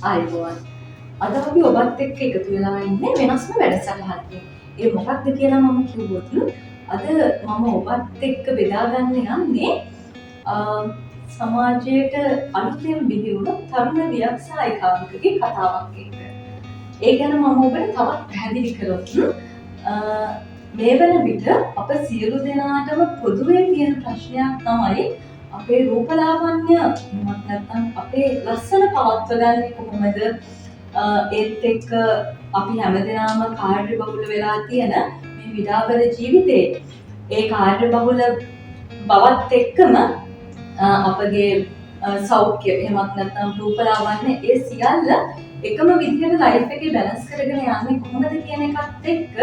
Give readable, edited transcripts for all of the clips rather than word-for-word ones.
ආයුබෝවන්. අද අපි ඔබත් එක්ක එකතු වෙලා ඉන්නේ වෙනස්ම වැඩසටහනකින්. ඒ මොකක්ද කියලා මම කිව්වොත් අද මම ඔබත් එක්ක බෙදා ගන්න යන්නේ සමාජයට අලුතෙන් බිහි වුණු තරුණ ව්‍යවසායිකාවකගේ කතාවක් එක්ක. ඒ ගැන මම ඔබට තවත් පැහැදිලි කරොත් මේ වන විට අප සියලු දෙනාටම පොදුවේ තියෙන ප්‍රශ්නයක් තමයි අපේ රූපලාවන්‍ය එහෙමත් නැත්නම් අපේ ලස්සන පවත්වගන්නේ කොහොමද? ඒත් එක්ක අපි හැමදෙනාම කාර්ය බහුල වෙලා තියෙන මේ විඩාවල ජීවිතේ ඒ කාර්ය බහුල බවත් එක්කම අපගේ සෞඛ්‍ය එහෙමත් නැත්නම් රූපලාවන්‍ය ඒ සියල්ල එකම විදිහට ලයිෆ් එකේ බැලන්ස් කරගෙන යන්නේ කොහොමද කියන එකත් එක්ක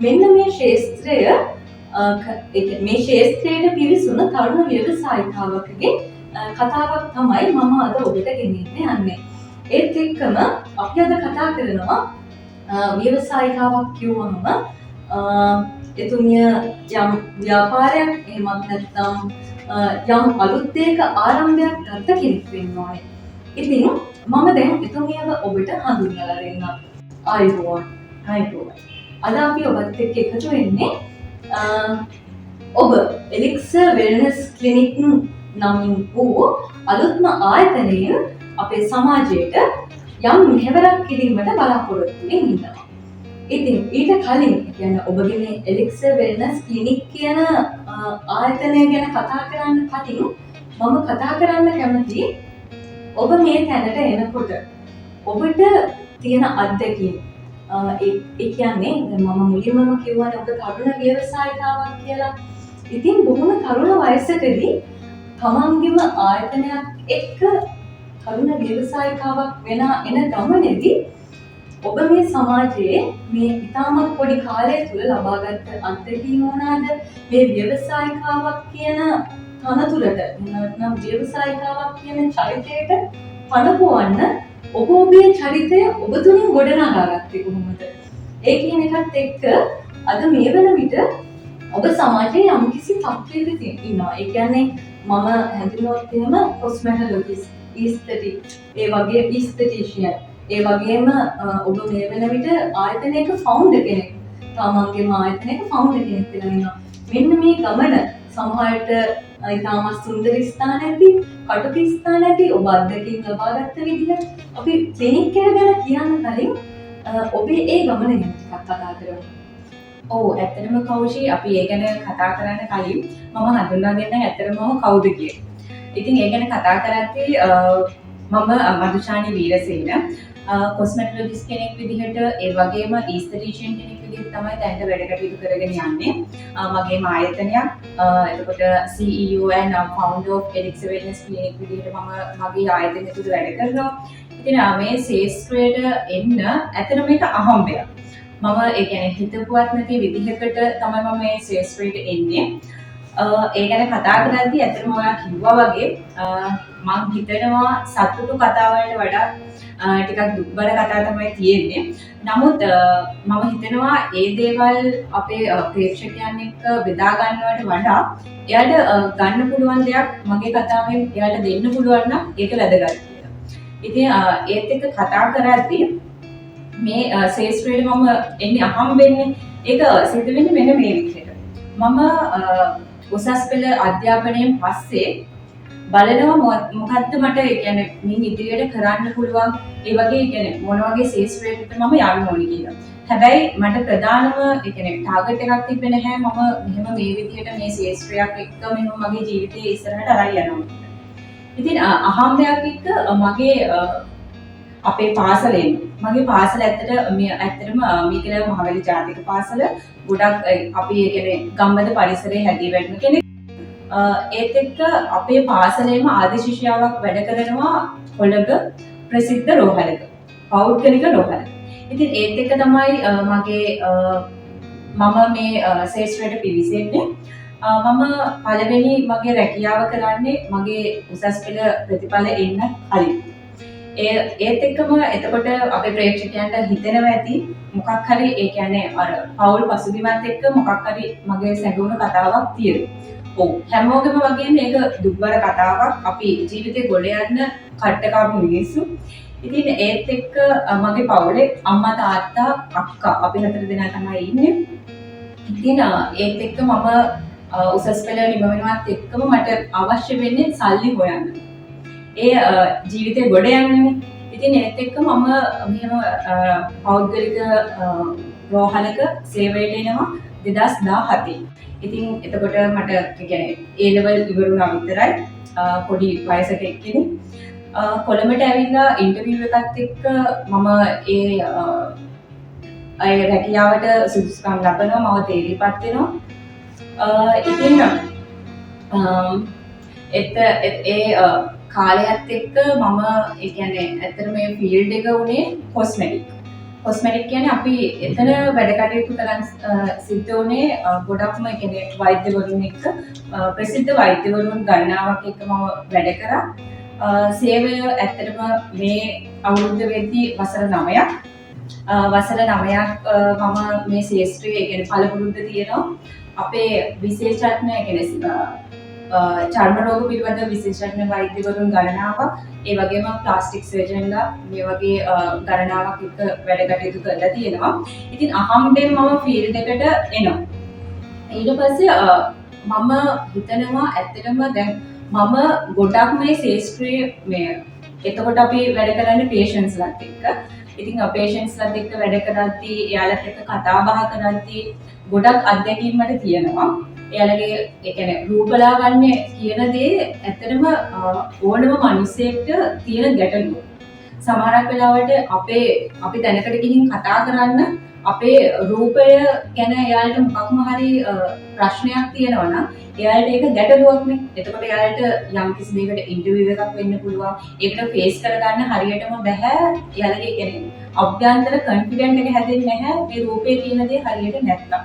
මෙන්න මේ ශාස්ත්‍රය මේ ශාස්ත්‍රයට පිවිසුන තරුණ ව්‍යවසායිකාවකගේ කතාවක් තමයි මම අද ඔබට ගෙනියන්න යන්නේ. ඒත් එක්කම අපි අද කතා කරනවා ව්‍යවසායිකාවක් කිව්වම එතුමිය යම් ව්‍යාපාරයක් එහෙමත් නැත්නම් යම් අලුත් දෙයක ආරම්භයක් ගත්ත කෙනෙක් වෙන්න ඕනේ. ඉතින් මම දැන් එතුමියව ඔබට හඳුන්වලා දෙන්නම්. ආයුබෝවන්. අද අපි ඔබත් එක්ක එකතු වෙන්නේ ඔබ එලික්සර් වෙල්නස් ක්ලිනික් නමින් වූ අලුත්ම ආයතනයෙන් අපේ සමාජයට යම් මෙහෙවරක් කිරීමට බලාපොරොත්තු වෙමින් ඉන්නවා. ඉතින් ඊට කලින් කියන්නේ ඔබගේ මේ එලික්සර් වෙල්නස් ක්ලිනික් කියන ආයතනය ගැන කතා කරන්න කලින් මම කතා කරන්න කැමති ඔබ මේ තැනට එනකොට ඔබට තියෙන අත්දැකීම් ඒ කියන්නේ මම මුලින්ම කිව්වනේ ඔබ තරුණ ව්‍යවසායිකාවක් කියලා. ඉතින් බොහොම තරුණ වයසකදී තමන්ගේම ආයතනයක් එක්ක තරුණ ව්‍යවසායිකාවක් වෙන එන ගමනේදී ඔබ මේ සමාජයේ මේ ඉතාමත් පොඩි කාලය තුල ලබාගත් අත්දැකීම් මොනවාද? මේ ව්‍යවසායිකාවක් කියන තනතුරට නැත්නම් ව්‍යවසායිකාවක් කියන චරිතයට පණපුවන්න ඔබ ඔබේ චරිතය ඔබ තුලින් ගොඩනගා ගත්තේ කොහොමද? ඒ කියන එකත් එක්ක අද මේ වන විට ඔබ සමාජයේ යම්කිසි තත්ත්වයක ඉන්නවා. ඒ කියන්නේ මම හැඳින්වුවොත් එහෙම කොස්මැටොලොජිස්ට්, ඊස්තටික්, ඒ වගේ ඊස්තටිෂියන්, ඒ වගේම ඔබ මේ වන විට ආයතනයක ෆවුන්ඩර් කෙනෙක්. තමන්ගේම ආයතනයක ෆවුන්ඩර් කෙනෙක් වෙලා ඉන්නවා. මෙන්න මේ ගමන සමහරට ඉතාමත් සුන්දර ස්ථාන ඇති, කටුක ස්ථාන ඇති, ඔබ අත්දැකීම් ලබාගත්ත විදිහ අපි ක්ලිනික් එක ගැන කියන්න කලින් ඔබේ ඒ ගමන ගැන ටිකක් කතා කරමු. ඔව් ඇත්තටම කෞෂි අපි ඒ ගැන කතා කරන්න කලින් මම හඳුන්වා දෙන්න ඇත්තටම මම කවුද කියලා. ඉතින් ඒ ගැන කතා කරද්දී මම මදුෂානි වීරසේන කොස්මැටොලොජිස්ට් කෙනෙක් විදිහට ඒ වගේම ඊස්තටිෂියන් කෙනෙක් විදිහට තමයි දැනට වැඩ කටයුතු කරගෙන යන්නේ. මගේ ආයතනයක් එතකොට CEO and founder of Elixir Wellness Clinic විදිහට මම මගේ ආයතනය තුළ වැඩ කරනවා. ඉතින් මේ ශාස්ත්‍රයට එන්න ඇත්තටම මේක අහම්බයක්. මම ඒ කියන්නේ හිතපුවත් නැති විදිහකට තමයි මම මේ ශාස්ත්‍රයට එන්නේ. ඒ ගැන කතා කරද්දී ඇත්තටම ඔයා කිව්වා වගේ මම හිතනවා සතුටු කතා වලට වඩා ටිකක් දුක්බර කතා තමයි තියෙන්නේ. නමුත් මම හිතනවා ඒ දේවල් අපේ ප්‍රේක්ෂකයන් එක්ක බෙදා ගන්නවට වඩා එයාට ගන්න පුළුවන් දෙයක් මගේ කතාවෙන් එයාට දෙන්න පුළුවන් නම් ඒක වැදගත් කියලා. ඉතින් ඒත් එක්ක කතා කරද්දී මේ ශාස්ත්‍රයට මම එන්නේ අහම්බෙන්නේ ඒක සිද්ධ වෙන්නේ මෙන්න මේ විදිහට. මම උසස් පෙළ අධ්‍යාපනයෙන් පස්සේ බලනවා මොකද්ද මට කියන්නේ මින් ඉදිරියට කරන්න පුළුවන් ඒ වගේ කියන්නේ මොන වගේ ශාස්ත්‍රයකට මම යන්න ඕනේ කියලා. හැබැයි මට ප්‍රධානම ඒ කියන්නේ ටාගට් එකක් තිබ්බේ නැහැ මම මෙහෙම මේ විදිහට මේ ශාස්ත්‍රයක් එක්ක මෙහෙම මගේ ජීවිතයේ ඉස්සරහට අරයි යනවා. ඉතින් අහම්බයක් එක්ක මගේ අපේ පාසලෙන් මගේ පාසල ඇත්තටම මේකල මහවැලි ජාතික පාසල ගොඩක් අපි ඒ කියන්නේ ගම්බද පරිසරයේ හැදී වැඩින කෙනෙක්. ඒත් එක්ක අපේ පාසලේම ආදි ශිෂ්‍යාවක් වැඩ කරනවා කොළඹ ප්‍රසිද්ධ රෝහලක පෞද්ගලික රෝහලක. ඉතින් ඒත් එක්ක තමයි මගේ මම මේ ශාස්ත්‍රයට පිවිසෙන්නේ. මම පළවෙනි මගේ රැකියාව කරන්නේ මගේ උසස් පෙළ ප්‍රතිඵල එන්න කලින්. ඒත් එක්කම එතකොට අපේ ප්‍රේක්ෂකයන්ට හිතෙනවා ඇති මොකක් හරි ඒ කියන්නේ අර පෞල් පසුබිමත් එක්ක මොකක් හරි මගේ සැඟවුණු කතාවක් තියෙනවා. ඔව් හැමෝගෙම වගේ මේක දුක්බර කතාවක්. අපි ජීවිතේ ගොඩ යන්න කට්ටකාපු මිනිස්සු. ඉතින් ඒත් එක්ක මගේ පවුලේ අම්මා තාත්තා අක්කා අපි 4 දෙනා තමයි ඉන්නේ. ඉතින් ඒත් එක්ක මම උසස් පෙළ නිම වෙනවත් එක්කම මට අවශ්‍ය වෙන්නේ සල්ලි හොයන්න. ඒ ජීවිතේ ගොඩ යන්නනේ. ඉතින් ඒත් එක්ක මම මෙහෙම පෞද්ගලික රෝහලක සේවයට එනවා 2017. ඉතින් එතකොට මට කියන්නේ A level ඉවරුණා විතරයි. පොඩි වයසක එක්කෙනෙක්. කොළඹට ඇවිල්ලා ඉන්ටර්විව් එකත් එක්ක මම ඒ රැකියාවට සුදුසුකම් ලබනවා මම තේරිපත් වෙනවා. ඉතින් ඒ කාලයත් එක්ක මම ඒ කියන්නේ ඇත්තට මේ ෆීල්ඩ් එක උනේ කොස්මෙටික් කියන්නේ අපි එතන වැඩ කටයුතු කරන් සිද්ධ වුණේ ගොඩක්ම ඒ කියන්නේ වෛද්‍යවරුන් එක්ක ප්‍රසිද්ධ වෛද්‍යවරුන් ගණනාවක් එක්ක මම වැඩ කරා. සේවය ඇත්තටම මේ අවුරුද්ද වෙද්දී වසර 9ක් මම මේ ශාස්ත්‍රීය ඒ කියන්නේ පළපුරුද්ද තියෙනවා. අපේ විශේෂඥ ඒ කියන්නේ චර්ම රෝග පිළිබඳ විශේෂඥ වෛද්‍යවරුන් ගණනාවක් ඒ වගේම ප්ලාස්ටික් සර්ජන්ලා මේ වගේ ගණනාවක් එක්ක වැඩ කටයුතු කරලා තියෙනවා. ඉතින් අහම්බෙන් මම ෆීල්ඩ් එකට එනවා. ඊට පස්සේ මම හිතනවා ඇත්තටම දැන් මම ගොඩක් මේ ශාස්ත්‍රීය මේ එතකොට අපි වැඩ කරන්නේ පේෂන්ට්ස්ලාත් එක්ක. ඉතින් පේෂන්ට්ස්ලාත් එක්ක වැඩ කරද්දී එයාලත් එක්ක කතා බහ කරද්දී ගොඩක් අත්දැකීම් මට තියෙනවා. එයාලගේ ඒ කියන්නේ රූපලාවන්‍ය කියන දේ ඇත්තටම ඕනම මිනිසෙක්ට තියෙන ගැටලුව. සමහරක් වෙලාවට අපි දැනකට ගිහින් කතා කරන්න අපේ රූපය ගැන එයාලට මොකක්ම හරි ප්‍රශ්නයක් තියෙනවා නම් එයාලට ඒක ගැටලුවක්නේ. එතකොට එයාලට යම් කිසි දෙයකට ඉන්ටර්විව් එකක් වෙන්න පුළුවන්. ඒකට ෆේස් කරගන්න හරියටම බෑ. එයාලගේ කියන්නේ අභ්‍යන්තර කොන්ෆිඩන්ට් එක හැදෙන්නේ නැහැ මේ රූපේ කියන දේ හරියට නැත්තම්.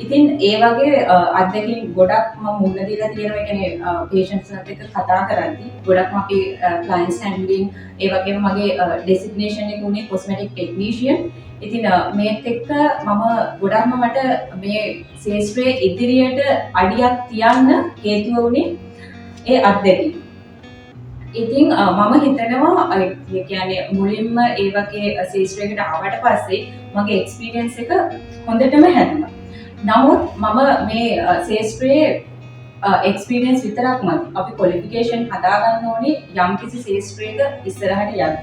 ඉතින් ඒ වගේ අත්දැකීම් ගොඩක් මම මුණ දීලා තියෙනවා. ඒ කියන්නේ පේෂන්ට්ස්ලාත් එක්ක කතා කරද්දී ගොඩක්ම අපි ක්ලයන්ට්ස් හැන්ඩ්ලින් ඒ වගේම මගේ ඩෙසිග්නේෂන් එක උනේ කොස්මෙටික් ටෙක්නීෂියන්. ඉතින් මේත් එක්ක මම ගොඩක්ම මට මේ ශාස්ත්‍රයේ ඉදිරියට අඩියක් තියන්න හේතුව උනේ ඒ අත්දැකීම්. ඉතින් මම හිතනවා ඒ කියන්නේ මුලින්ම ඒ වගේ ශාස්ත්‍රයකට ආවට පස්සේ මගේ එක්ස්පීරියන්ස් එක හොඳටම හැදුනා. නමුත් මම මේ ශාස්ත්‍රයේ එක්ස්පීරියන්ස් විතරක් මදි. අපි ක්වොලිෆිකේෂන් හදාගන්න ඕනේ යම්කිසි ශාස්ත්‍රයක ඉස්සරහට යන්න.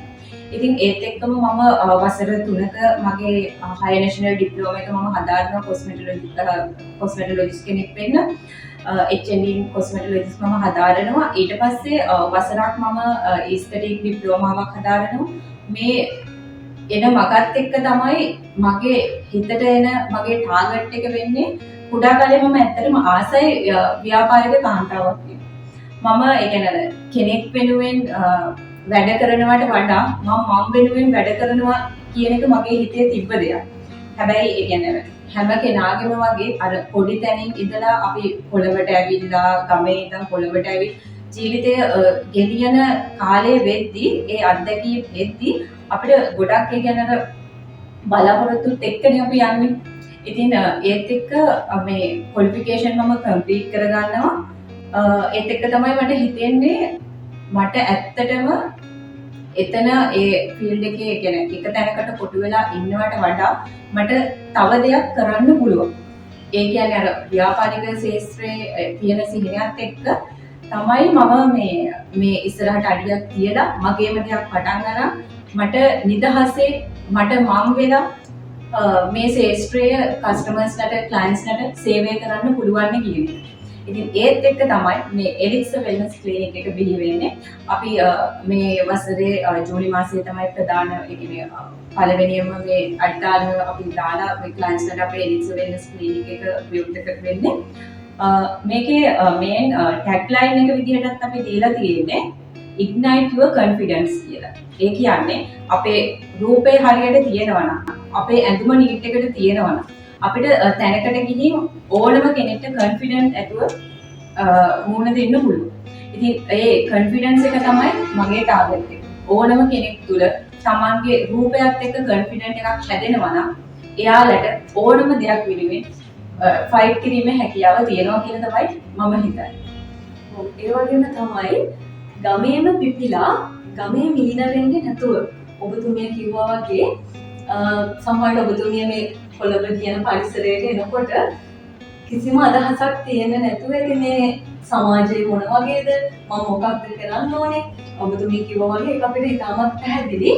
ඉතින් ඒත් එක්කම මම වසර 3ක මගේ හයි නැෂනල් ඩිප්ලෝමා එක මම හදාගන්නවා කොස්මෙටොලොජිස්ට් කෙනෙක් වෙන්න. HND කොස්මෙටොලොජිස්ට් මම හදාරනවා. ඊට පස්සේ වසරක් මම ඊස්තටික් ඩිප්ලෝමාවක් හදාරනවා. මේ එන මගත් එක්ක තමයි මගේ හිතට එන මගේ ටාගට් එක වෙන්නේ කුඩා කාලේ මම ඇත්තටම ආසයි ව්‍යාපාරික කාන්තාවක් වෙන්න. මම ඒ කියන්නේ කෙනෙක් වෙනුවෙන් වැඩ කරනවට වඩා මම වෙනුවෙන් වැඩ කරනවා කියන එක මගේ හිතේ තිබ්බ දෙයක්. හැබැයි ඒ කියන්නේ හැම කෙනාගේම වගේ අර පොඩි තැනින් ඉඳලා අපි කොළඹට ඇවිල්ලා ගමේ ඉඳන් කොළඹට ඇවිත් ජීවිතය ගෙනියන කාලේ වෙද්දී ඒ අත්දැකීම් වෙද්දී අපිට ගොඩක් ඒ කියන්නේ බලාපොරොත්තුත් එක්කනේ අපි යන්නේ. ඉතින් ඒත් එක්ක මේ ක්වොලිෆිකේෂන් මම කම්ප්ලීට් කරගන්නවා. ඒත් එක්ක තමයි මට හිතෙන්නේ මට ඇත්තටම එතන ඒ ෆීල්ඩ් එකේ කියන්නේ එක තැනකට කොටු වෙලා ඉන්නවට වඩා මට තව දෙයක් කරන්න පුළුවන්. ඒ කියන්නේ අර ව්‍යාපාරික ශාස්ත්‍රයේ තියෙන සිහිනයත් එක්ක තමයි මම මේ ඉස්සරහට අඩියක් තියලා මගේම දෙයක් පටන් අරන් මට නිදහසේ මට මම වෙලා මේ ශාස්ත්‍රය කස්ටමර්ස්ලට ක්ලයන්ට්ස්ලට සේවය කරන්න පුළුවන් කියන එක. ඉතින් ඒත් එක්ක තමයි මේ එලික්ස් වෙල්නස් ක්ලිනික් එක බිහි වෙන්නේ. අපි මේ වසරේ ජූලි මාසයේ තමයි ප්‍රධාන ඒ කියන්නේ පළවෙනියම මේ අඩිතාල අපි දාලා මේ ක්ලයන්ට්ස්ලට අපේ එලික්ස් වෙල්නස් ක්ලිනික් එක විවෘත කරන්නේ. මේකේ මේන් ටැග්ලයින් එක විදිහටත් අපි දීලා තියෙන්නේ ignite your confidence කියලා. ඒ කියන්නේ අපේ රූපේ හරියට තියෙනවා නම් අපේ ඇඳුම නීට් එකට තියෙනවා නම් අපිට තැනකට ගිහින් ඕනම කෙනෙක්ට කොන්ෆිඩන්ට් ඇතුව මුහුණ දෙන්න පුළුවන්. ඉතින් ඒ කොන්ෆිඩන්ස් එක තමයි මගේ ටාගට් එක. ඕනම කෙනෙක් තුල තමන්ගේ රූපයත් එක්ක කොන්ෆිඩන්ට් එකක් හැදෙනවා නම් එයාලට ඕනම දෙයක් වෙනුවෙන් ෆයිට් කිරීමේ හැකියාව තියෙනවා කියලා තමයි මම හිතන්නේ. ඒ වගේම තමයි ගමේම පිපිලා ගමේ මීන වෙන්නේ නැතුව ඔබතුමිය කිව්වා වගේ සමහරවිට ඔබතුමිය මේ කොළඹ කියන පරිසරයට එනකොට කිසිම අදහසක් තියෙන්නේ නැතුව ඉතින් මේ සමාජයේ මොන වගේද මම මොකක්ද කරන්න ඕනේ ඔබතුමිය කිව්වා වගේ ඒක අපිට ඉතාමත් පැහැදිලි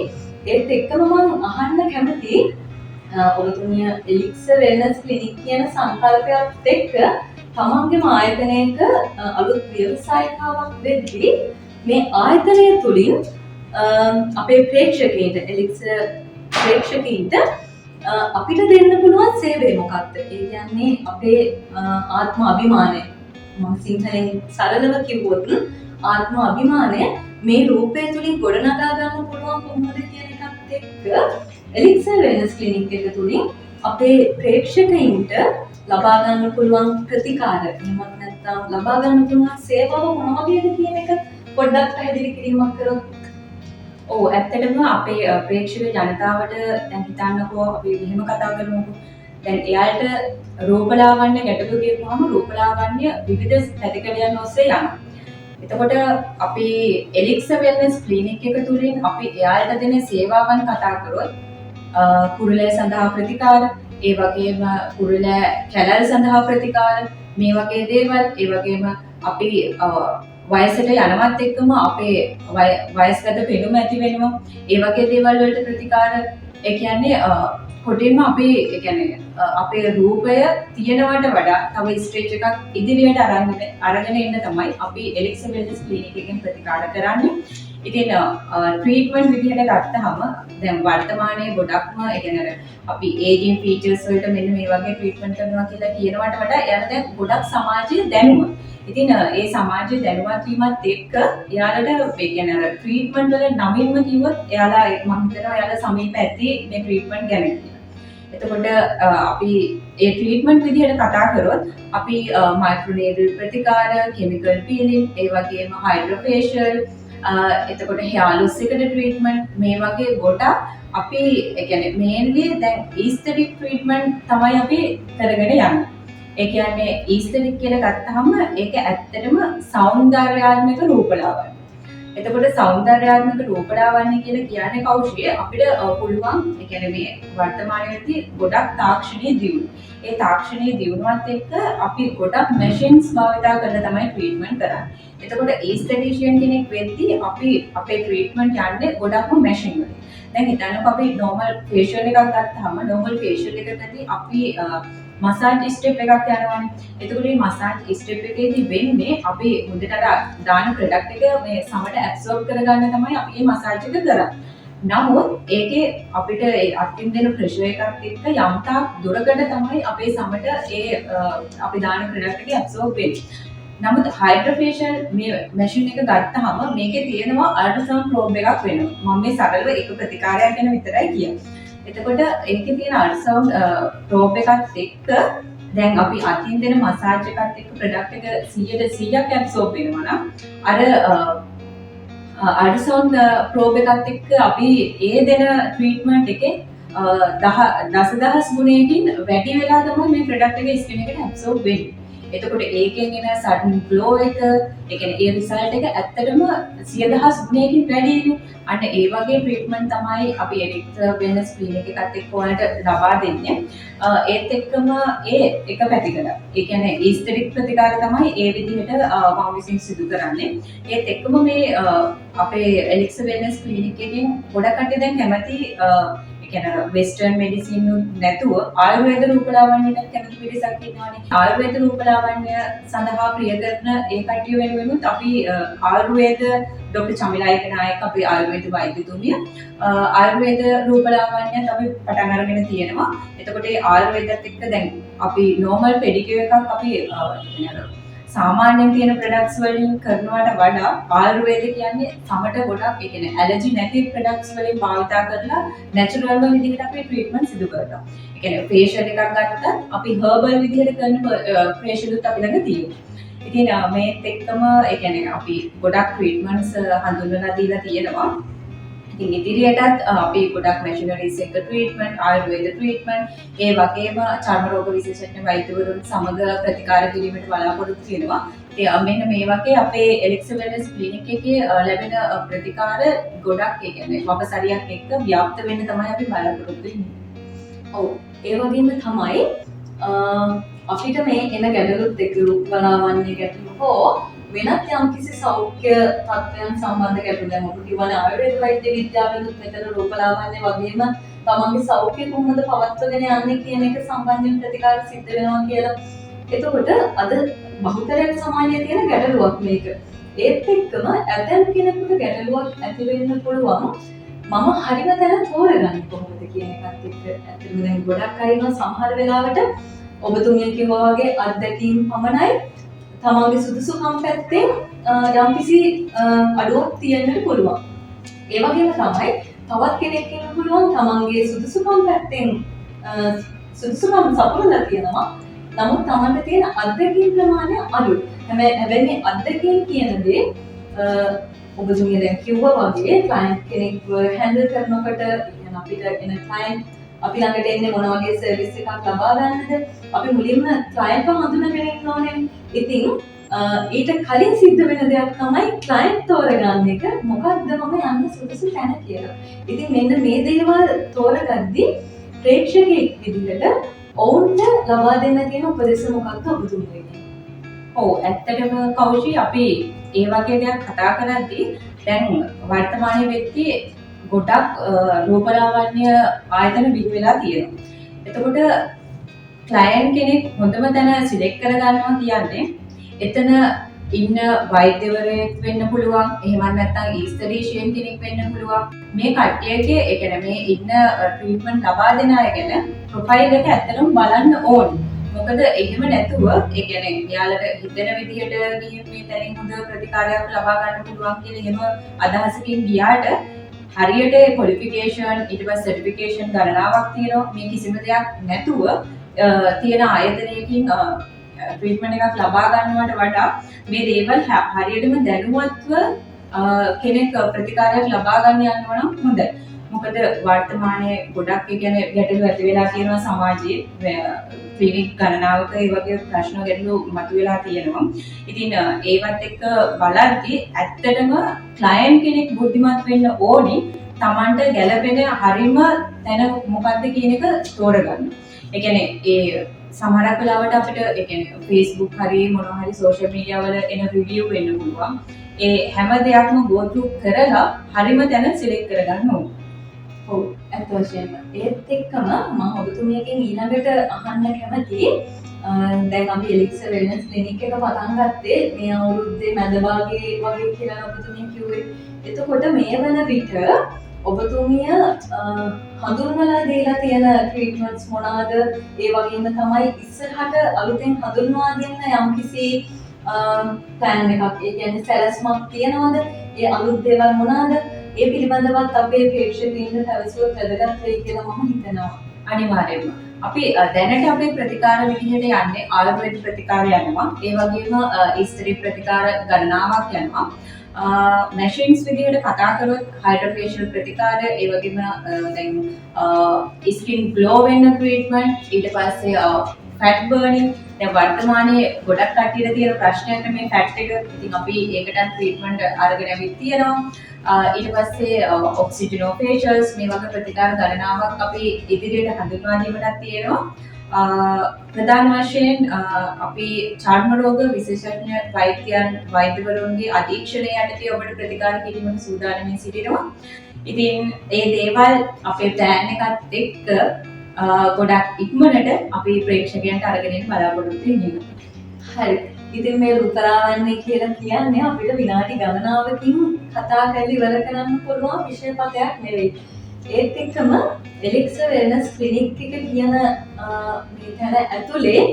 ඒත් එක්කම මම අහන්න කැමතියි ඔබතුමිය එලික්සර් වෙල්නස් ක්ලිනික් කියන සංකල්පයත් එක්ක තමන්ගේම ආයතනයක අලුත් ව්‍යවසායිකාවක් වෙද්දී මේ ආයතනය තුලින් අපේ ප්‍රේක්ෂකයින්ට එලික්සර් ප්‍රේක්ෂකයින්ට අපිට දෙන්න පුළුවන් සේවය මොකක්ද? ඒ කියන්නේ අපේ ආත්ම අභිමානය මම සිංහලෙන් සරලව කිව්වොත් ආත්ම අභිමානය මේ රූපය තුලින් ගොඩනගා ගන්න පුළුවන් කොහොමද කියන එකත් එක්ක එලික්සර් වෙල්නස් ක්ලිනික් එක තුලින් අපේ ප්‍රේක්ෂකයින්ට ලබා ගන්න පුළුවන් ප්‍රතිකාර එහෙමත් නැත්නම් ලබා ගන්න පුළුවන් සේවාව මොන වගේද කියන එක පොඩ්ඩක් පැහැදිලි කිරීමක් කරොත්. ඔව් ඇත්තටම අපේ ප්‍රේක්ෂක ජනතාවට දැන් හිතන්නකෝ අපි මෙහෙම කතා කරමුකෝ. දැන් එයාට රූපලාවන්‍ය ගැටලු කියපුවාම රූපලාවන්‍ය විවිධ පැතිකඩයන් ඔස්සේ යනවා. එතකොට අපි එලික්සර් වෙල්නස් ක්ලිනික් එක තුලින් අපි එයාට දෙන සේවාවන් කතා කරොත් කුරුලෑ සඳහා ප්‍රතිකාර, ඒ වගේම කුරුලෑ කැලල් සඳහා ප්‍රතිකාර, මේ වගේ දේවල්, ඒ වගේම අපි වයසට යනවත් එක්කම අපේ වයස්ගත පෙනුම ඇති වෙනවා. ඒ වගේ දේවල් වලට ප්‍රතිකාර ඒ කියන්නේ කොටින්ම අපි ඒ කියන්නේ අපේ රූපය තියෙනවට වඩා තව ස්ට්‍රෙච් එකක් ඉදිරියට අරගෙන ඉන්න තමයි අපි එලික්සර් වෙල්නස් ක්ලිනික් එකෙන් ප්‍රතිකාර කරන්නේ. ඉතින් ට්‍රීට්මන්ට් විදිහට ගත්තහම දැන් වර්තමානයේ ගොඩක්ම ඒ කියන්නේ අපි ඒජින් ෆීචර්ස් වලට මෙන්න මේ වගේ ට්‍රීට්මන්ට් කරනවා කියලා කියනවට වඩා එයාලා දැන් ගොඩක් සමාජයේ දැනුම. ඉතින් ඒ සමාජයේ දැනුවත් වීමත් එක්ක එයාලට ඒ කියන්නේ ට්‍රීට්මන්ට් වල නමින්ම කිව්වොත් එයාලා මම හිතනවා එයාලා සමීප ඇති මේ ට්‍රීට්මන්ට් ගැන. එතකොට අපි ඒ ට්‍රීට්මන්ට් විදිහට කතා කරොත් අපි මයික්‍රෝනේඩල් ප්‍රතිකාර, කෙමිකල් පීලින්, ඒ වගේම හයිඩ්‍රෝෆේෂල්, එතකොට හෙයාර් ලොස් එකට ට්‍රීට්මන්ට් මේ වගේ ගොඩක් අපි ඒ කියන්නේ මේන්ලි දැන් ඊස්තටික් ට්‍රීට්මන්ට් තමයි අපි කරගෙන යන්නේ. ඒ කියන්නේ ඊස්තටික් කියලා ගත්තාම ඒක ඇත්තටම సౌందర్యාත්මක රූපලාවන්‍ය. එතකොට సౌందర్యාත්මක රූපලාවන්‍ය කියලා කියන්නේ කෞෂිය අපිට පුළුවන් ඒ කියන්නේ මේ වර්තමානයේදී ගොඩක් තාක්ෂණීය දියුණුව. ඒ තාක්ෂණීය දියුණුවත් එක්ක අපි ගොඩක් මැෂින්ස් භාවිතා කරලා තමයි ට්‍රීට්මන්ට් කරන්නේ. එතකොට ඊස්තටිෂියන් කෙනෙක් වෙද්දී අපි අපේ ට්‍රීට්මන්ට් යන්නේ ගොඩක්ම මැෂින් වලින්. දැන් හිතන්නකෝ අපි නෝමල් ෆේෂියල් එකක් ගත්තාම නෝමල් ෆේෂියල් එකකදී අපි මසාජ් ස්ටෙප් එකක් යනවානේ. එතකොට මේ මසාජ් ස්ටෙප් එකේදී වෙන්නේ අපි හොඳට දාන ප්‍රොඩක්ට් එක මේ සමට ඇබ්සෝබ් කරගන්න තමයි අපි මේ මසාජ් එක කරන්නේ. නමුත් ඒකේ අපිට ඒ අත්ින් දෙන ප්‍රෙෂර් එකත් එක්ක යම්තාක් දුරකට තමයි අපේ සමට ඒ අපි දාන ප්‍රොඩක්ට් එක ඇබ්සෝබ් වෙන්නේ. නමුත් හයිඩ්‍රෝෆේෂල් මේ මැෂින් එක ගත්තාම මේකේ තියෙනවා අල්ට්‍රාසවුන්ඩ් ප්‍රෝබ් එකක් වෙනවා. මම මේ සරලව එක ප්‍රතිකාරයක් ගැන විතරයි කියන්නේ. එතකොට ඒකේ තියෙන අල්ට්‍රාසවුන්ඩ් ප්‍රෝබ් එකත් එක්ක දැන් අපි අතින් දෙන මසාජ් එකත් එක්ක ප්‍රොඩක්ට් එක 100% ඇබ්සෝබ් වෙනවා නම් අර අල්ට්‍රාසවුන්ඩ් ප්‍රෝබ් එකත් එක්ක අපි ඒ දෙන ට්‍රීට්මන්ට් එකේ දසදහස් ගුණයකින් වැඩි වෙලා තමයි මේ ප්‍රොඩක්ට් එක ස්කින් එකට ඇබ්සෝබ් වෙන්නේ. එතකොට ඒකෙන් එන සඩන් ග්ලෝ එක, ඒ කියන්නේ ඒ රිසල්ට් එක ඇත්තටම 100,000 ගුණයකින් වැඩි වෙනවා. අන්න ඒ වගේ ට්‍රීට්මන්ට් තමයි අපි එලික්සර් වෙල්නස් ක්ලිනික් එකත් එක්ක ඔයාලට ලබා දෙන්නේ. ඒත් එක්කම ඒ එක පැතිකඩ. ඒ කියන්නේ ඊස්තටික් ප්‍රතිකාර තමයි ඒ විදිහට මම විසින් සිදු කරන්නේ. ඒත් එක්කම මේ අපේ එලික්සර් වෙල්නස් ක්ලිනික් එකෙන් ගොඩක් කට්ටිය දැන් කැමති කියන්නේ වෙස්ටර්න් මෙඩිසින් නැතුව ආයුර්වේද රූපලාවන්‍යයට කැමති පිරිසක් ඉන්නවානේ. ආයුර්වේද රූපලාවන්‍ය සඳහා ප්‍රිය කරන ඒ කට්ටිය වෙනුවෙන් අපි ආයුර්වේද ડોક્ટર චමිලායක නායක අපේ ආයුර්වේද වෛද්‍යතුමිය ආයුර්වේද රූපලාවන්‍යත් අපි පටන් අරගෙන තියෙනවා. එතකොට ඒ ආයුර්වේදත් එක්ක දැන් අපි නෝමල් පෙඩිකියුර් එකක් අපි සාමාන්‍යයෙන් තියෙන ප්‍රොඩක්ට්ස් වලින් කරනවට වඩා ආයුර්වේද කියන්නේ සමට ගොඩක් ඒ කියන්නේ ඇලර්ජි නැති ප්‍රොඩක්ට්ස් වලින් භාවිතා කරලා නැචරල්ම විදිහට අපි ට්‍රීට්මන්ට් සිදු කරනවා. ඒ කියන්නේ ෆේෂියල් එකක් ගත්තත් අපි හර්බල් විදිහට කරන ෆේෂියල්ුත් අපි ළඟ තියෙනවා. ඉතින් මේත් එක්කම ඒ කියන්නේ අපි ගොඩක් ට්‍රීට්මන්ට්ස් හඳුන්වලා දීලා තියෙනවා. ඉතින් ඉදිරියටත් අපි ගොඩක් මැෂිනරිස් එක ට්‍රීට්මන්ට්, ආයුර්වේද ට්‍රීට්මන්ට්, ඒ වගේම චර්ම රෝග විශේෂඥ වෛද්‍යවරුන් සමග ප්‍රතිකාර කිරීමට බලාපොරොත්තු වෙනවා. ඉතින් මෙන්න මේ වගේ අපේ එලෙක්සා වෙල්නස් ක්ලිනික් එකේ ලැබෙන ප්‍රතිකාර ගොඩක් ඒ කියන්නේ වපසරියක් එක්ක ව්‍යාප්ත වෙන්න තමයි අපි බලාපොරොත්තු වෙන්නේ. ඔව් ඒ වගේම තමයි අපිට මේ එන ගැටලුත් එක්ක රූපලාවන්‍ය ගැටලු හෝ වෙනත් යම්කිසි සෞඛ්‍ය තත්ත්වයන් සම්බන්ධ ගැටලු දැන් ඔබ කියවනේ ආයුර්වේද වෛද්‍ය විද්‍යාවෙනුත් මෙතන රූපලාවන්‍ය වගේම තමන්ගේ සෞඛ්‍ය කොහොමද පවත්වාගෙන යන්නේ කියන එක සම්බන්ධයෙන් ප්‍රතිකාර සිද්ධ වෙනවා කියලා. එතකොට අද බහුතරයක් සමාජයේ තියෙන ගැටලුවක් මේක. ඒත් එක්කම ඇතැම් කෙනෙකුට ගැටලුවක් ඇති වෙන්න පුළුවන් මම හරිම තැන තෝරගන්නේ කොහොමද කියන එකත් එක්ක. ඇත්තටම දැන් ගොඩක් අය ඉන්නවා සමහර වෙලාවට ඔබතුමිය කිව්වා වගේ අත්දැකීම් පමණයි තමන්ගේ සුදුසුකම් පැත්තෙන් යම්කිසි අඩුවක් තියෙන්නට පුළුවන්. ඒ වගේම තමයි තවත් කෙනෙක් ඉන්න පුළුවන් තමන්ගේ සුදුසුකම් පැත්තෙන් සුදුසුකම් සපුරලා තියෙනවා. නමුත් තමන්ට තියෙන අත්දැකීම් ප්‍රමාණය අඩුයි. හැබැයි මේ අත්දැකීම් කියන දේ ඔබතුමිය දැන් කිව්වා වගේ ක්ලයන්ට් කෙනෙක්ව හැන්ඩල් කරනකොට يعني අපිට එන ක්ලයන්ට් අපි ළඟට එන්නේ මොන වගේ සර්විස් එකක් ලබා ගන්නද අපි මුලින්ම ක්ලයන්ට්ව හඳුනගෙන ඉන්න ඕනේ. ඉතින් ඊට කලින් සිද්ධ වෙන දෙයක් තමයි ක්ලයන්ට් තෝරගන්න එක මොකක්ද මම යන්න සුදුසු තැන කියලා. ඉතින් මෙන්න මේ දේවල් තෝරගද්දී ප්‍රේක්ෂකයෙක් විදිහට ඔවුන්ට ලබා දෙන්න තියෙන උපදෙස් මොකක්ද ඔබතුමියගේ? ඔව් ඇත්තටම කෞෂි අපි ඒ වගේ දෙයක් කතා කරද්දී දැන් වර්තමාන වෙද්දී ගොඩක් රූපලාවන්‍ය ආයතන බිහි වෙලා තියෙනවා. එතකොට ක්ලයන්ට් කෙනෙක් හොඳම තැන සිලෙක්ට් කරගන්නවා කියන්නේ එතන ඉන්න වෛද්‍යවරයෙක් වෙන්න පුළුවන්. එහෙම නැත්නම් ඊස්තරීෂියන් කෙනෙක් වෙන්න පුළුවන්. මේ කට්ටියගේ ඒ කියන්නේ මේ ඉන්න ට්‍රීට්මන්ට් ලබා දෙන අය ගැන ප්‍රොෆයිල් එක ඇත්තටම බලන්න ඕනේ. මොකද එහෙම නැතුව ඒ කියන්නේ එයාලට හිතෙන විදිහට ගිහින් මේ තැනින් හොඳ ප්‍රතිකාරයක් ලබා ගන්න පුළුවන් කියලා එහෙම අදහසකින් ගියාට හරියට ක්වොලිෆිකේෂන් ඊට පස්සේ සර්ටිෆිකේෂන් ගණනාවක් තියෙනවා. මේ කිසිම දෙයක් නැතුව තියෙන ආයතනයකින් ට්‍රීට්මන්ට් එකක් ලබා ගන්නවට වඩා මේ දේවල් හරියටම දැනුවත්ව කෙනෙක් ප්‍රතිකාරයක් ලබා ගන්න යනවා නම් හොඳයි. මොකද වර්තමානයේ ගොඩක් ඒ කියන්නේ ගැටලු ඇති වෙලා තියෙනවා සමාජයේ ක්ලිනික් ගණනාවක ඒ වගේ ප්‍රශ්න ගැටලු මතුවලා තියෙනවා. ඉතින් ඒවත් එක්ක බලද්දී ඇත්තටම ක්ලයන්ට් කෙනෙක් බුද්ධිමත් වෙන්න ඕනි. Tamanට ගැළපෙන හරිම තැන මොකද්ද කියන එක තෝරගන්න. ඒ කියන්නේ ඒ සමහරක් වෙලාවට අපිට ඒ කියන්නේ Facebook හරි මොනවා හරි සෝෂල් මීඩියා වල එන රිවිව් වෙන්න පුළුවන්. ඒ හැම දෙයක්ම go through කරලා හරිම තැන සිලෙක්ට් කරගන්න ඕනේ. ඔව් ඇත්ත වශයෙන්ම. ඒත් එක්කම මම ඔබතුමියගෙන් ඊළඟට අහන්න කැමතියි දැන් අපි එලෙක්සා වෙල්නස් ක්ලිනික් එක පටන් ගත්තේ මේ අවුරුද්දේ මැද භාගයේ වගේ කියලා ඔබතුමිය කිව්වේ. එතකොට මේ වන විට ඔබතුමිය හඳුන්වලා දීලා තියෙන ට්‍රීට්මන්ට්ස් මොනවාද? ඒ වගේම තමයි ඉස්සරහට අලුතෙන් හඳුන්වා දෙන්න යම්කිසි ප්ලෑන් එකක් ඒ කියන්නේ සැලැස්මක් තියනවද? ඒ අලුත් දේවල් මොනවාද? ඒ පිළිබඳවත් අපේ ප්‍රේක්ෂකයින්ට පැවසුවොත් වැදගත් වෙයි කියලා මම හිතනවා. අනිවාර්යයෙන්ම. අපි දැනට අපේ ප්‍රතිකාර විදිහට යන්නේ ආයුර්වේද ප්‍රතිකාර යනවා. ඒ වගේම ඊස්ටරි ප්‍රතිකාර ගණනාවක් යනවා. මැෂින්ස් විදිහට කතා කරොත් හයිඩ්‍රොෆේෂල් ප්‍රතිකාර ඒ වගේම දැන් ස්කින් ග්ලෝ වෙන්න ට්‍රීට්මන්ට් ඊට පස්සේ ෆැට් බර්නින් දැන් වර්තමානයේ ගොඩක් කට්ටියට තියෙන ප්‍රශ්නයක් මේ ෆැට් එක. ඉතින් අපි ඒකට ට්‍රීට්මන්ට් අරගෙන ඇවිත් තියෙනවා. ඊට පස්සේ ඔක්සිජනෝෆේෂල්ස් මේ වගේ ප්‍රතිකාර ගණනාවක් අපි ඉදිරියට හඳුන්වා දීමටත් තියෙනවා. ප්‍රධාන වශයෙන් අපි චර්ම රෝග විශේෂඥ වෛද්‍යවරුන්ගේ අධීක්ෂණය යටතේ ඔබට ප්‍රතිකාර කිරීමට සූදානම්ව සිටිනවා. ඉතින් මේ දේවල් අපේ ප්ලෑන් එකත් එක්ක ගොඩක් ඉක්මනට අපි ප්‍රේක්ෂකයන්ට අරගෙන එන්න බලාපොරොත්තු වෙනවා. හරි. ඉතින් මේ රුතරාවන්නේ කියලා කියන්නේ අපිට විනාඩි ගණනාවකින් කතා කරලා ඉවර කරන්න පුළුවන් විෂය පදයක් නෙවෙයි. ඒත් එක්කම එලෙක්සා වෙල්නස් ක්ලිනික් එක කියන මේ තැන ඇතුලේ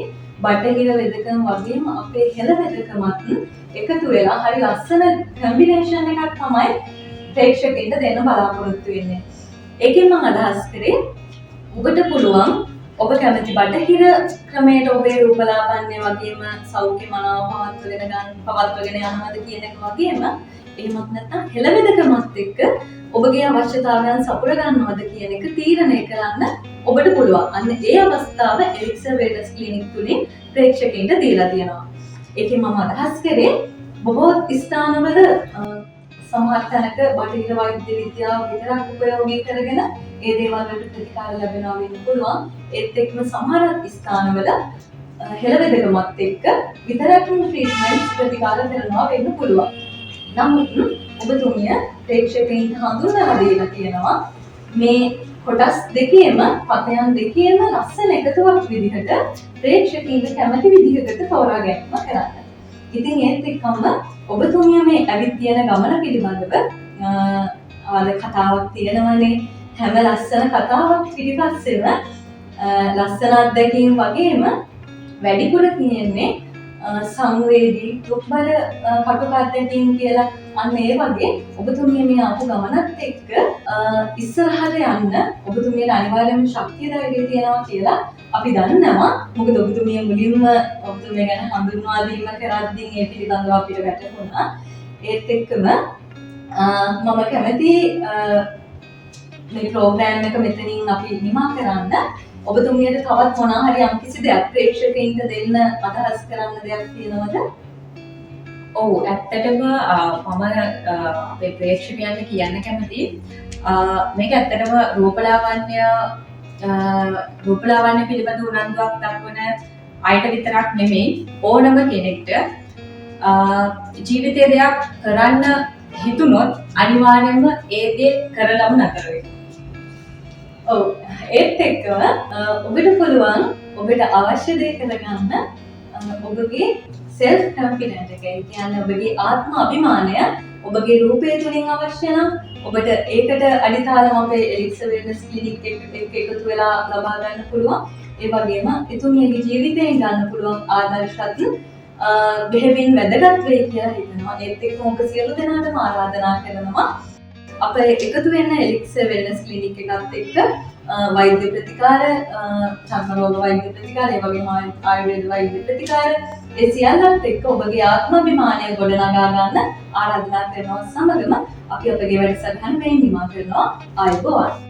බටහිර වෙදකම් වගේම අපේ හෙළ වෙදකමත් එකතු වෙලා හරි ලස්සන කම්බිනේෂන් එකක් තමයි ප්‍රේක්ෂකයින්ට දෙන්න බලාපොරොත්තු වෙන්නේ. ඒකෙන් මම අදහස් කරේ ඔබට පුළුවන් ඔබ කැමති බටහිර ක්‍රමයට ඔබේ රූපලාවන්‍ය වගේම සෞඛ්‍ය මනාව පවත්වගෙන යනවද කියන එක වගේම එහෙමත් නැත්නම් හෙළ වෙදකමත් එක්ක ඔබගේ අවශ්‍යතාවයන් සපුර ගන්නවද කියන එක තීරණය කරන්න ඔබට පුළුවන්. අන්න ඒ අවස්ථාව එලික්සර් වෙල්නස් ක්ලිනික් තුලින් ප්‍රේක්ෂකයින්ට දීලා තියෙනවා. ඒකෙන් මම අදහස් කරේ බොහෝ ස්ථානවල සමහර තැනක බටහිර වෛද්‍ය විද්‍යාව විතරක් උපයෝගී කරගෙන ඒ දේවල් වලට ප්‍රතිකාර ලැබෙනවා වෙන්න පුළුවන්. ඒත් එක්කම සමහර ස්ථානවල හෙළවෙදකමත් එක්ක විතරක්ම ට්‍රීට්මන්ට් ප්‍රතිකාර කරනවා වෙන්න පුළුවන්. නමුත් ඔබතුමිය ප්‍රේක්ෂකයින්ට හඳුන්වලා දීලා තියෙනවා මේ කොටස් දෙකේම පතයන් දෙකේම ලස්සන එකතුවක් විදිහට ප්‍රේක්ෂකයින්ට කැමති විදිහකට තෝරා ගැනීම කරන්න. ඉතින් ඒත් එක්කම ඔබතුමිය මේ ඇවිත් තියෙන ගමන පිළිබඳව කතාවක් තියෙනවනේ. හැම ලස්සන කතාවක් පිටිපස්සෙම ලස්සන අත්දැකීම් වගේම වැඩිපුර තියෙන්නේ සංවේදී දුක්බර කටුක අත්දැකීම් කියලා. අන්න ඒ වගේ ඔබතුමිය මේ ආපු ගමනත් එක්ක ඉස්සරහට යන්න ඔබතුමියට අනිවාර්යයෙන්ම ශක්තිය ධෛර්යය තියෙනවා කියලා අපි දන්නවා. මොකද ඔබතුමිය මුලින්ම ඔබතුමිය ගැන හඳුන්වා දීම කරද්දී ඒ පිළිබඳව අපිට වැටහුණා. ඒත් එක්කම මම කැමති මේ ප්‍රෝග්‍රෑම් එක මෙතනින් අපි නිමා කරන්න. ඔබතුමියට තවත් මොනවා හරි යම්කිසි දෙයක් ප්‍රේක්ෂකයින්ට දෙන්න අදහස් කරන්න දෙයක් තියෙනවද? ඔව්, ඇත්තටම මම අපේ ප්‍රේක්ෂකයන්ට කියන්න කැමතියි මේක ඇත්තටම රූපලාවන්‍ය පිළිබඳ උනන්දුවක් දක්වන අයට විතරක් නෙමෙයි, ඕනම කෙනෙක්ට ජීවිතයේ දෙයක් කරන්න හිතුනොත් අනිවාර්යයෙන්ම ඒ දේ කරලම නතර වෙනවා. ඔව්, ඒත් එක්කම ඔබට පුළුවන් ඔබට අවශ්‍ය දේ කරගන්න ඔබගේ self confidence එක. ඒ කියන්නේ ඔබගේ ආත්ම අභිමානය ඔබගේ රූපය තුලින් අවශ්‍ය නම් ඔබට ඒකට අඩිතාලම අපේ එලික්සර් වෙල්නස් ක්ලිනික් එක්ක එකතු වෙලා ලබා ගන්න පුළුවන්. ඒ වගේම එතුමියගේ ජීවිතයෙන් ගන්න පුළුවන් ආදර්ශත් බෙහෙවින් වැදගත් වෙයි කියලා හිතනවා. ඒත් එක්ක ඔබ සියලු දෙනාටම ආරාධනා කරනවා අප එකතු වෙන්න එලික්සර් වෙල්නස් ක්ලිනික් එකත් එක්ක වෛද්‍ය ප්‍රතිකාර, චර්ම රෝග වෛද්‍ය ප්‍රතිකාර, ඒ වගේම ආයුර්වේද වෛද්‍ය ප්‍රතිකාර, ඒ සියල්ලත් එක්ක ඔබගේ ආත්මාභිමානය ගොඩනගා ගන්න ආරාධනා කරනවා. සමගම අපි අපගේ වැඩසටහන මේ නිමා කරනවා. ආයුබෝවන්.